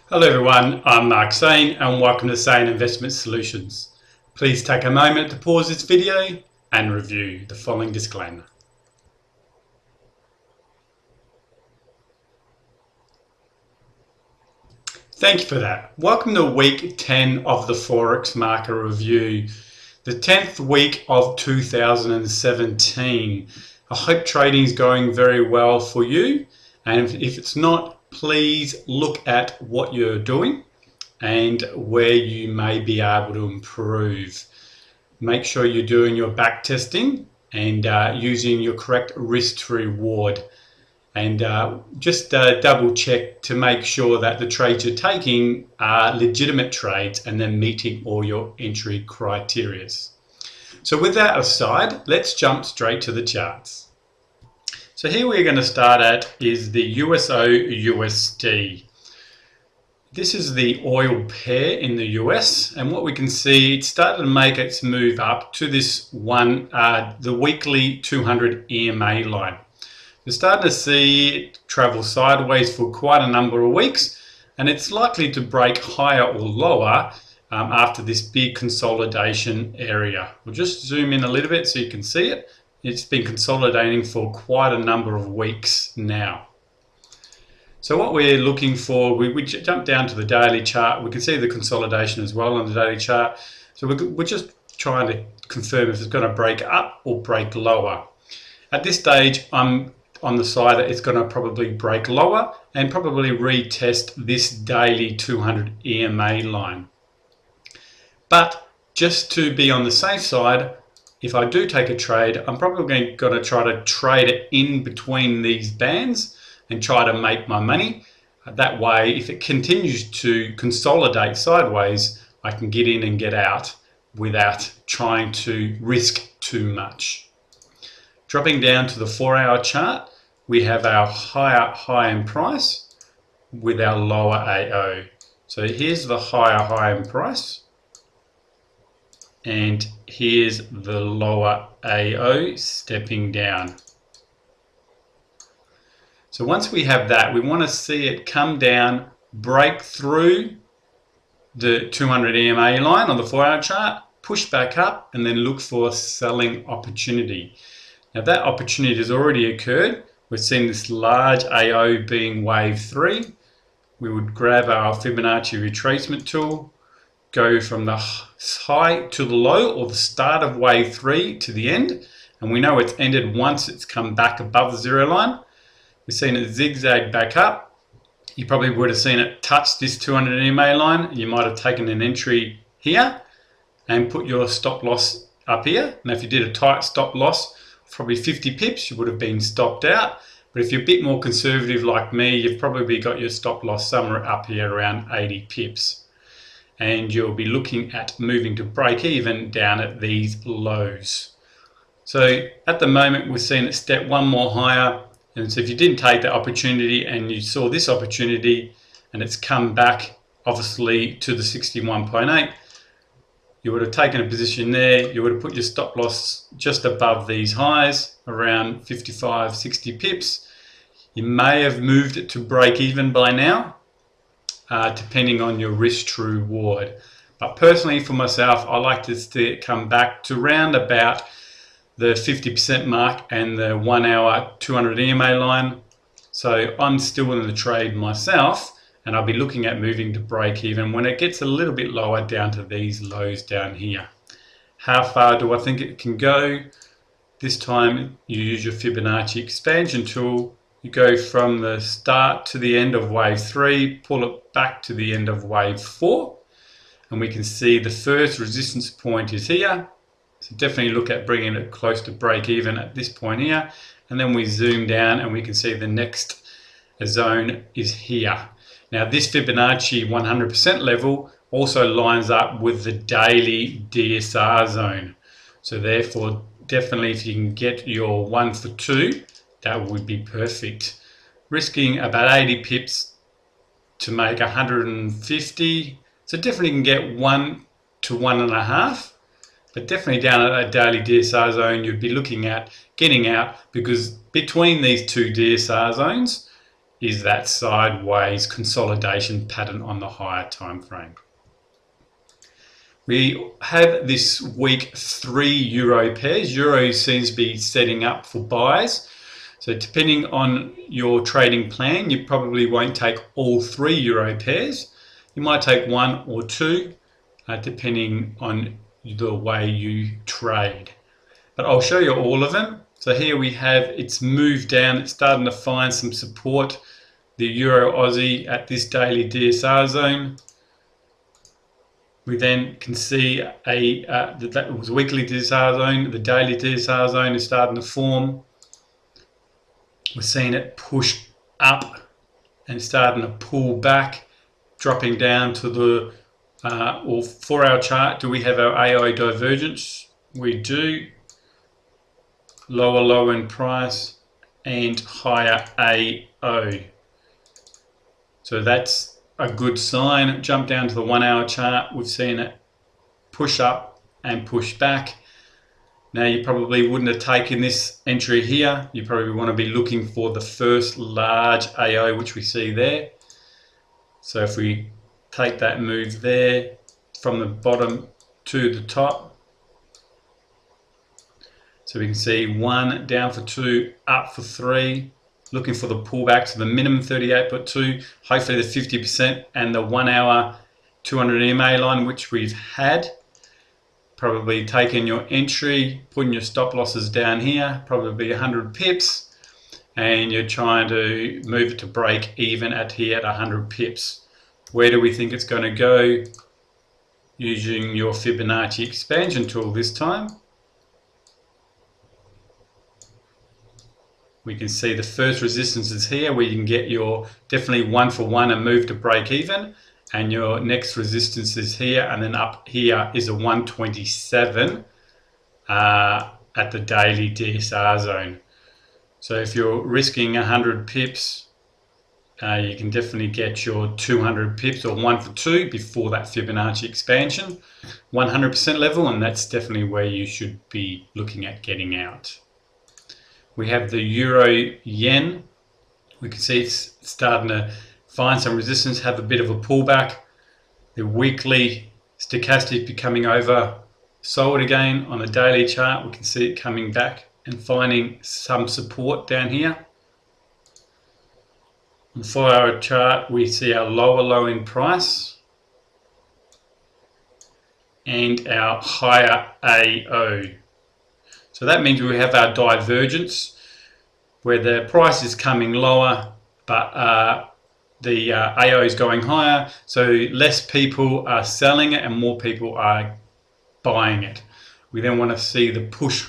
Hello everyone, I'm Mark Sain and welcome to Sain Investment Solutions. Please take a moment to pause this video and review the following disclaimer. Thank you for that. Welcome to week 10 of the Forex market review, the 10th week of 2017. I hope trading is going very well for you, and if it's not, please look at what you're doing and where you may be able to improve. Make sure you're doing your back testing and using your correct risk to reward, and just double check to make sure that the trades you're taking are legitimate trades and they're meeting all your entry criteria. So with that aside, let's jump straight to the charts. So here we're going to start at is the USO USD. This is the oil pair in the US, and what we can see, it started to make its move up to this one, the weekly 200 EMA line. We're starting to see it travel sideways for quite a number of weeks, and it's likely to break higher or lower after this big consolidation area. We'll just zoom in a little bit so you can see it. It's been consolidating for quite a number of weeks now. So what we're looking for, we jump down to the daily chart. We can see the consolidation as well on the daily chart. So we're just trying to confirm if it's going to break up or break lower. At this stage, I'm on the side that it's going to probably break lower and probably retest this daily 200 EMA line. But just to be on the safe side, if I do take a trade, I'm probably going to try to trade it in between these bands and try to make my money. That way, if it continues to consolidate sideways, I can get in and get out without trying to risk too much. Dropping down to the 4-hour chart, we have our higher high in price with our lower AO. So here's the higher in price, and here's the lower AO stepping down. So once we have that, we want to see it come down, break through the 200 EMA line on the 4-hour chart, push back up, and then look for a selling opportunity. Now that opportunity has already occurred. We've seen this large AO being wave 3. We would grab our Fibonacci retracement tool, go from the high to the low, or the start of wave 3 to the end, and we know it's ended once it's come back above the zero line. We've seen it zigzag back up. You probably would have seen it touch this 200 EMA line. You might have taken an entry here and put your stop loss up here. Now if you did a tight stop loss, probably 50 pips, you would have been stopped out. But if you're a bit more conservative like me, you've probably got your stop loss somewhere up here around 80 pips. And you'll be looking at moving to break even down at these lows. So at the moment, we're seeing it step one more higher. And so if you didn't take that opportunity and you saw this opportunity and it's come back obviously to the 61.8, you would have taken a position there. You would have put your stop loss just above these highs around 55, 60 pips. You may have moved it to break even by now, depending on your risk to reward. But personally for myself, I like to see it come back to round about the 50% mark and the 1 hour 200 EMA line. So I'm still in the trade myself, and I'll be looking at moving to break even when it gets a little bit lower down to these lows down here. How far do I think it can go? This time you use your Fibonacci expansion tool. You go from the start to the end of wave 3, pull it back to the end of wave 4, and we can see the first resistance point is here. So definitely look at bringing it close to break even at this point here, and then we zoom down and we can see the next zone is here. Now this Fibonacci 100% level also lines up with the daily DSR zone. So therefore, definitely if you can get your 1 for 2, that would be perfect. Risking about 80 pips to make 150. So definitely can get 1 to 1.5. But definitely down at that daily DSR zone, you'd be looking at getting out, because between these two DSR zones, is that sideways consolidation pattern on the higher time frame. We have this week 3 euro pairs. Euro seems to be setting up for buys. So depending on your trading plan, you probably won't take all 3 euro pairs. You might take 1 or 2, depending on the way you trade. But I'll show you all of them. So here we have, it's moved down, it's starting to find some support. The Euro Aussie at this daily DSR zone. We then can see that was a weekly DSR zone. The daily DSR zone is starting to form. We're seeing it push up and starting to pull back, dropping down to the, or for our chart, do we have our AI divergence? We do. Lower low in price and higher AO. So that's a good sign. Jump down to the 1 hour chart. We've seen it push up and push back. Now you probably wouldn't have taken this entry here. You probably want to be looking for the first large AO, which we see there. So if we take that move there from the bottom to the top, so we can see 1 down for 2, up for 3, looking for the pullback to the minimum 38.2, hopefully the 50% and the 1 hour 200 EMA line, which we've had. Probably taking your entry, putting your stop losses down here, probably 100 pips, and you're trying to move it to break even at here at 100 pips. Where do we think it's going to go? Using your Fibonacci expansion tool this time. We can see the first resistance is here, where you can get your definitely 1 for 1 and move to break even. And your next resistance is here, and then up here is a 127 at the daily DSR zone. So if you're risking 100 pips, you can definitely get your 200 pips or 1 for 2 before that Fibonacci expansion, 100% level, and that's definitely where you should be looking at getting out. We have the Euro Yen. We can see it's starting to find some resistance, have a bit of a pullback. The weekly stochastic becoming oversold again on the daily chart. We can see it coming back and finding some support down here. On the 4 hour chart, we see our lower low in price and our higher AO. So that means we have our divergence where the price is coming lower, but the AO is going higher. So less people are selling it and more people are buying it. We then want to see the push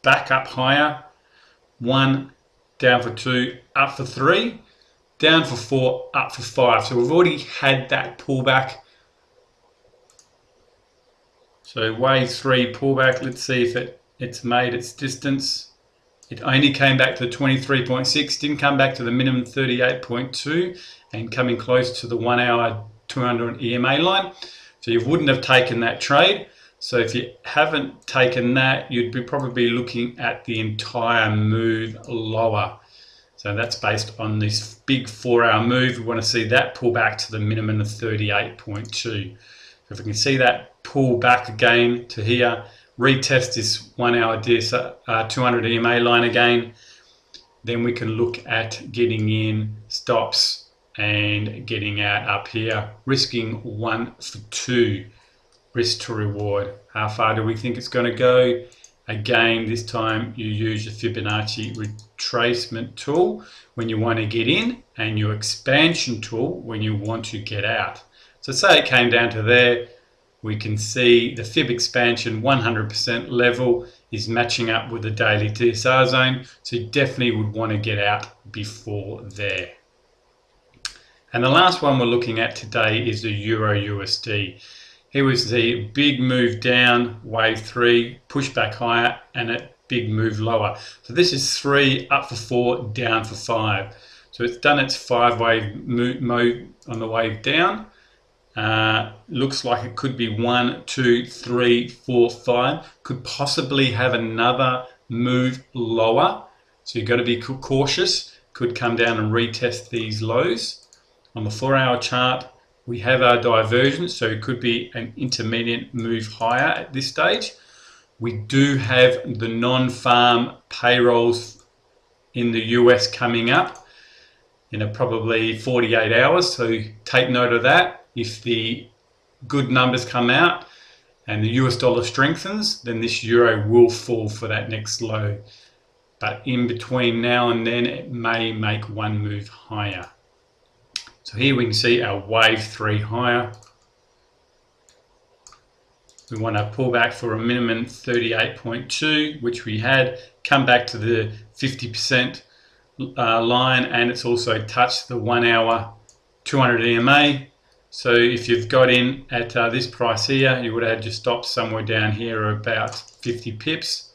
back up higher. 1, down for 2, up for 3, down for 4, up for 5. So we've already had that pullback. So wave 3 pullback. Let's see if it's made its distance. It only came back to 23.6, didn't come back to the minimum 38.2, and coming close to the 1 hour 200 EMA line. So you wouldn't have taken that trade. So if you haven't taken that, you'd be probably looking at the entire move lower. So that's based on this big 4 hour move. We want to see that pull back to the minimum of 38.2. So if we can see that pull back again to here, retest this 1 hour DSR 200 EMA line again, then we can look at getting in stops and getting out up here, risking 1 for 2 risk to reward. How far do we think it's going to go? Again, this time you use your Fibonacci retracement tool when you want to get in, and your expansion tool when you want to get out. So say it came down to there, we can see the Fib expansion 100% level is matching up with the daily DSR zone, so you definitely would want to get out before there. And the last one we're looking at today is the Euro USD. Here was the big move down, wave 3, push back higher, and a big move lower. So this is 3, up for 4, down for 5. So it's done its 5-wave move on the wave down. Looks like it could be 1, 2, 3, 4, 5. Could possibly have another move lower. So you've got to be cautious. could come down and retest these lows. On the 4-hour chart, we have our divergence, so it could be an intermediate move higher at this stage. We do have the non-farm payrolls in the US coming up in probably 48 hours, so take note of that. If the good numbers come out and the US dollar strengthens, then this euro will fall for that next low. But in between now and then, it may make one move higher. So here we can see our wave 3 higher. We want to pull back for a minimum 38.2, which we had, come back to the 50% line, and it's also touched the 1 hour 200 EMA. So if you've got in at this price here, you would have had your stop somewhere down here about 50 pips.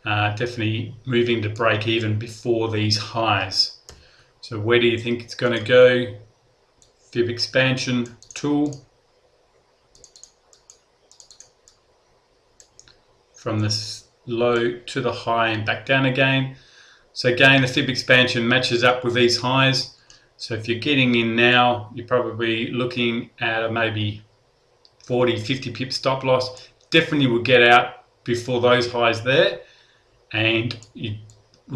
Definitely moving to break even before these highs. So where do you think it's going to go? Fib expansion tool. From this low to the high and back down again. So again, the fib expansion matches up with these highs. So if you're getting in now, you're probably looking at a maybe 40, 50 pip stop loss. Definitely will get out before those highs there. And you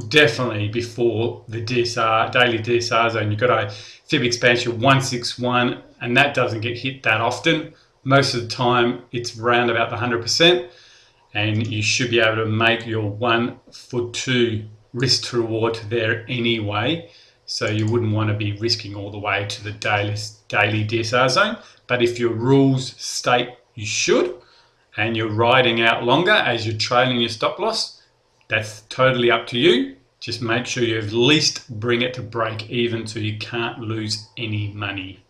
definitely before the DSR, daily DSR zone. You've got a fib expansion 161, and that doesn't get hit that often. Most of the time it's around about the 100%, and you should be able to make your 1 for 2 risk to reward there anyway. So you wouldn't want to be risking all the way to the daily DSR zone. But if your rules state you should, and you're riding out longer as you're trailing your stop loss, that's totally up to you. Just make sure you at least bring it to break even so you can't lose any money.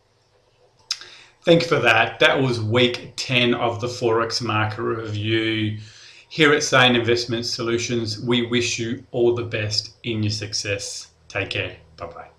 Thank you for that. That was week 10 of the Forex market review. Here at Sane Investment Solutions, we wish you all the best in your success. Take care. Bye-bye.